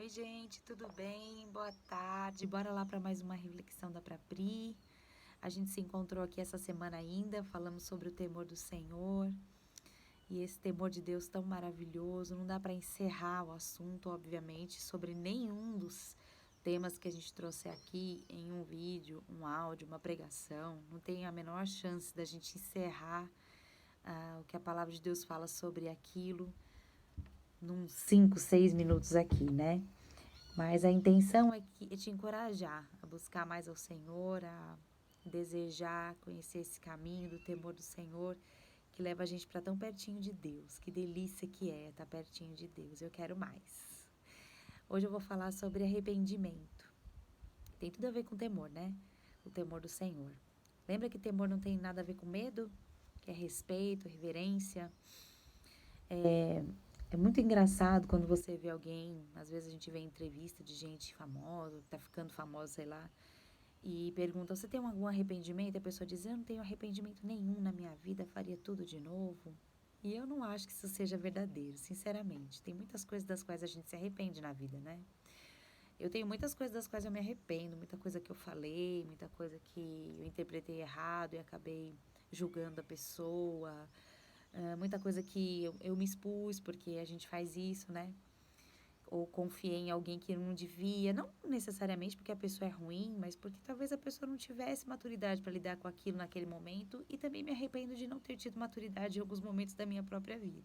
Oi, gente, tudo bem? Boa tarde. Bora lá para mais uma reflexão da Pri. A gente se encontrou aqui essa semana ainda, falamos sobre o temor do Senhor e esse temor de Deus tão maravilhoso. Não dá para encerrar o assunto, obviamente, sobre nenhum dos temas que a gente trouxe aqui em um vídeo, um áudio, uma pregação. Não tem a menor chance da gente encerrar o que a palavra de Deus fala sobre aquilo num 5, 6 minutos aqui, né? Mas a intenção é te encorajar a buscar mais ao Senhor, a desejar conhecer esse caminho do temor do Senhor, que leva a gente para tão pertinho de Deus. Que delícia que é estar pertinho de Deus. Eu quero mais. Hoje eu vou falar sobre arrependimento. Tem tudo a ver com temor, né? O temor do Senhor. Lembra que temor não tem nada a ver com medo? Que é respeito, reverência. É muito engraçado quando você vê alguém, às vezes a gente vê entrevista de gente famosa, que tá ficando famosa, sei lá, e pergunta, você tem algum arrependimento? E a pessoa diz, eu não tenho arrependimento nenhum na minha vida, faria tudo de novo. E eu não acho que isso seja verdadeiro, sinceramente. Tem muitas coisas das quais a gente se arrepende na vida, né? Eu tenho muitas coisas das quais eu me arrependo, muita coisa que eu falei, muita coisa que eu interpretei errado e acabei julgando a pessoa, muita coisa que eu me expus porque a gente faz isso, né? Ou confiei em alguém que não devia, não necessariamente porque a pessoa é ruim, mas porque talvez a pessoa não tivesse maturidade para lidar com aquilo naquele momento, e também me arrependo de não ter tido maturidade em alguns momentos da minha própria vida.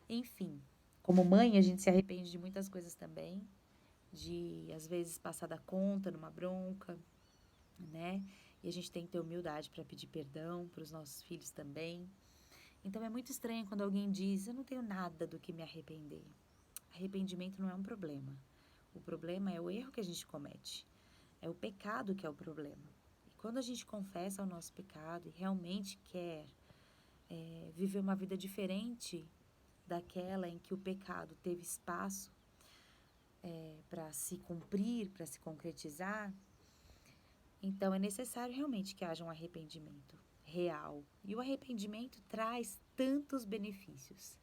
Enfim, como mãe, a gente se arrepende de muitas coisas também, de às vezes passar da conta numa bronca, né? E a gente tem que ter humildade para pedir perdão para os nossos filhos também. Então é muito estranho quando alguém diz: eu não tenho nada do que me arrepender. Arrependimento não é um problema. O problema é o erro que a gente comete. É o pecado que é o problema. E quando a gente confessa o nosso pecado e realmente quer viver uma vida diferente daquela em que o pecado teve espaço para se cumprir, para se concretizar, então é necessário realmente que haja um arrependimento real. E o arrependimento traz tantos benefícios.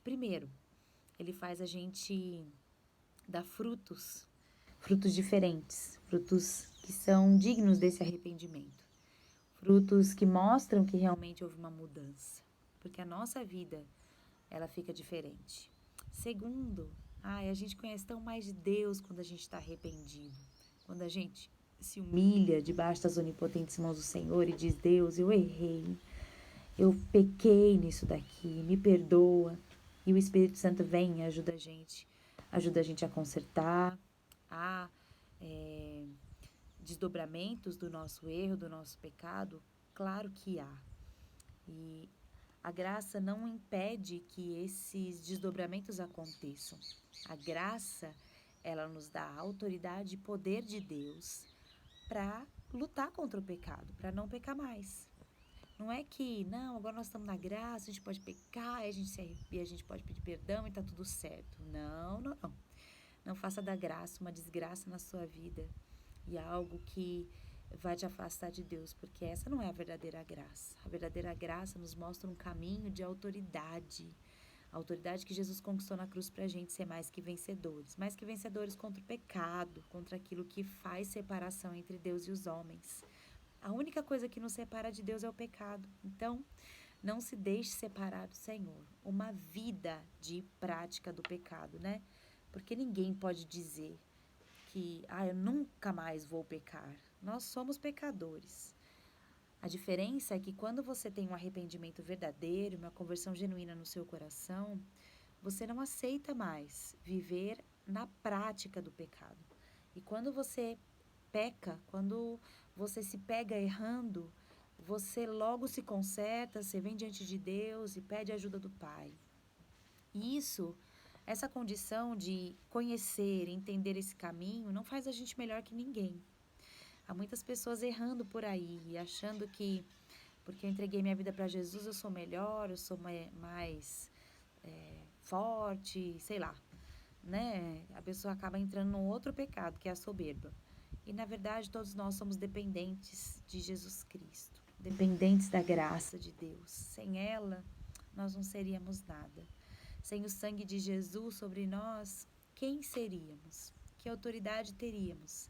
Primeiro, ele faz a gente dar frutos, frutos diferentes, frutos que são dignos desse arrependimento, frutos que mostram que realmente houve uma mudança, porque a nossa vida, ela fica diferente. Segundo, a gente conhece tão mais de Deus quando a gente está arrependido, quando a gente se humilha debaixo das onipotentes mãos do Senhor e diz: Deus, eu errei, eu pequei nisso daqui, me perdoa. E o Espírito Santo vem e ajuda a gente a consertar, a desdobramentos do nosso erro, do nosso pecado. Claro que há. E a graça não impede que esses desdobramentos aconteçam. A graça, ela nos dá a autoridade e poder de Deus para lutar contra o pecado, para não pecar mais. Não é que, não, agora nós estamos na graça, a gente pode pecar, e a gente pode pedir perdão e tá tudo certo. Não, não, não. Não faça da graça uma desgraça na sua vida e algo que vai te afastar de Deus, porque essa não é a verdadeira graça. A verdadeira graça nos mostra um caminho de autoridade. A autoridade que Jesus conquistou na cruz pra gente ser mais que vencedores contra o pecado, contra aquilo que faz separação entre Deus e os homens. A única coisa que nos separa de Deus é o pecado. Então, não se deixe separar do Senhor. Uma vida de prática do pecado, né? Porque ninguém pode dizer que, eu nunca mais vou pecar. Nós somos pecadores. A diferença é que quando você tem um arrependimento verdadeiro, uma conversão genuína no seu coração, você não aceita mais viver na prática do pecado. E quando você peca, quando você se pega errando, você logo se conserta, você vem diante de Deus e pede ajuda do Pai. E essa condição de conhecer, entender esse caminho, não faz a gente melhor que ninguém. Há muitas pessoas errando por aí, achando que porque eu entreguei minha vida para Jesus, eu sou melhor, eu sou mais forte, sei lá, né? A pessoa acaba entrando num outro pecado, que é a soberba. E, na verdade, todos nós somos dependentes de Jesus Cristo, dependentes da graça de Deus. Sem ela, nós não seríamos nada. Sem o sangue de Jesus sobre nós, quem seríamos? Que autoridade teríamos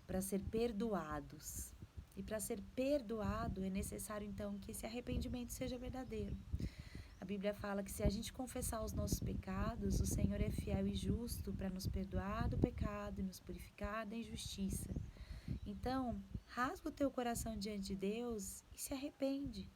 para ser perdoados? E para ser perdoado é necessário então que esse arrependimento seja verdadeiro. A Bíblia fala que se a gente confessar os nossos pecados, o Senhor é fiel e justo para nos perdoar do pecado e nos purificar da injustiça. Então, rasga o teu coração diante de Deus e se arrepende.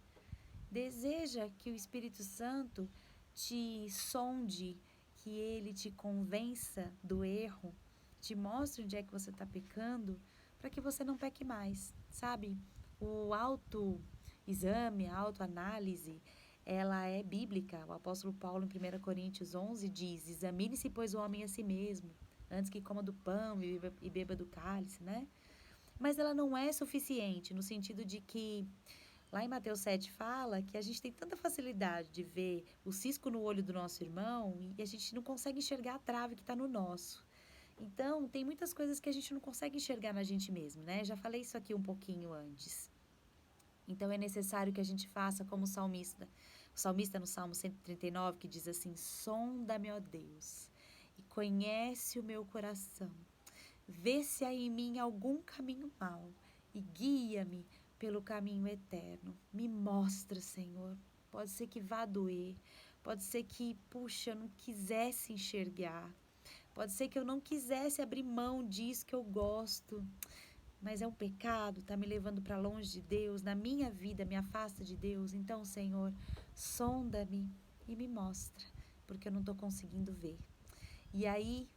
Deseja que o Espírito Santo te sonde, que ele te convença do erro, te mostre onde é que você está pecando, para que você não peque mais, sabe? O autoexame, a autoanálise, ela é bíblica. O apóstolo Paulo, em 1 Coríntios 11, diz: examine-se, pois, o homem a si mesmo, antes que coma do pão e beba do cálice, né? Mas ela não é suficiente, no sentido de que lá em Mateus 7 fala que a gente tem tanta facilidade de ver o cisco no olho do nosso irmão e a gente não consegue enxergar a trave que está no nosso. Então, tem muitas coisas que a gente não consegue enxergar na gente mesmo, né? Já falei isso aqui um pouquinho antes. Então, é necessário que a gente faça como o salmista. O salmista no Salmo 139, que diz assim: sonda-me, ó Deus, e conhece o meu coração. Vê se há em mim algum caminho mau e guia-me pelo caminho eterno. Me mostra, Senhor. Pode ser que vá doer, pode ser que, puxa, eu não quisesse enxergar, pode ser que eu não quisesse abrir mão disso que eu gosto, mas é um pecado, está me levando para longe de Deus, na minha vida me afasta de Deus. Então, Senhor, sonda-me e me mostra, porque eu não estou conseguindo ver. E aí,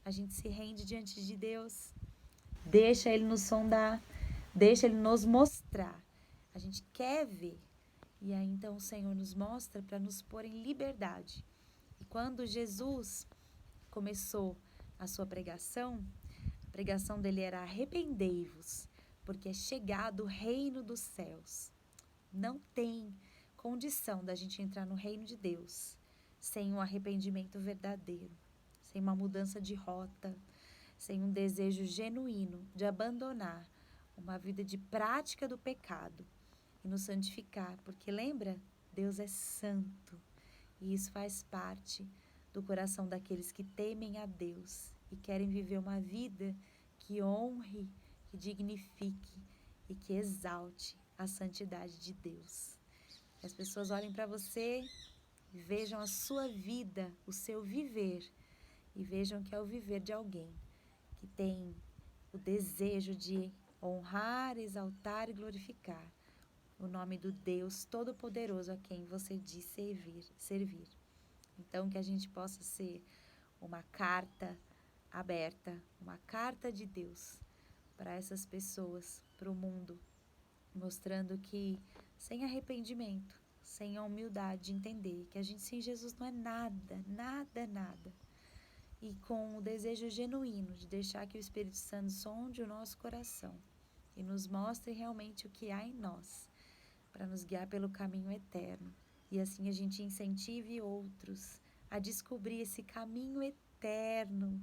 a gente se rende diante de Deus, deixa Ele nos sondar, deixa Ele nos mostrar. A gente quer ver. E aí então o Senhor nos mostra para nos pôr em liberdade. E quando Jesus começou a sua pregação, a pregação dele era: arrependei-vos, porque é chegado o reino dos céus. Não tem condição da gente entrar no reino de Deus sem um arrependimento verdadeiro, sem uma mudança de rota, sem um desejo genuíno de abandonar uma vida de prática do pecado e nos santificar, porque lembra? Deus é santo e isso faz parte do coração daqueles que temem a Deus e querem viver uma vida que honre, que dignifique e que exalte a santidade de Deus. Que as pessoas olhem para você e vejam a sua vida, o seu viver, e vejam que é o viver de alguém que tem o desejo de honrar, exaltar e glorificar o nome do Deus Todo-Poderoso a quem você diz servir. Então, que a gente possa ser uma carta aberta, uma carta de Deus para essas pessoas, para o mundo, mostrando que sem arrependimento, sem a humildade de entender que a gente sem Jesus não é nada, nada, nada, e com o desejo genuíno de deixar que o Espírito Santo sonde o nosso coração e nos mostre realmente o que há em nós, para nos guiar pelo caminho eterno. E assim a gente incentive outros a descobrir esse caminho eterno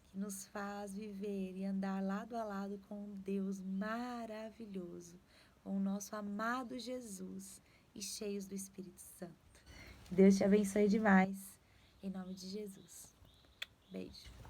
que nos faz viver e andar lado a lado com um Deus maravilhoso, com o nosso amado Jesus e cheios do Espírito Santo. Que Deus te abençoe demais, em nome de Jesus. Beijo.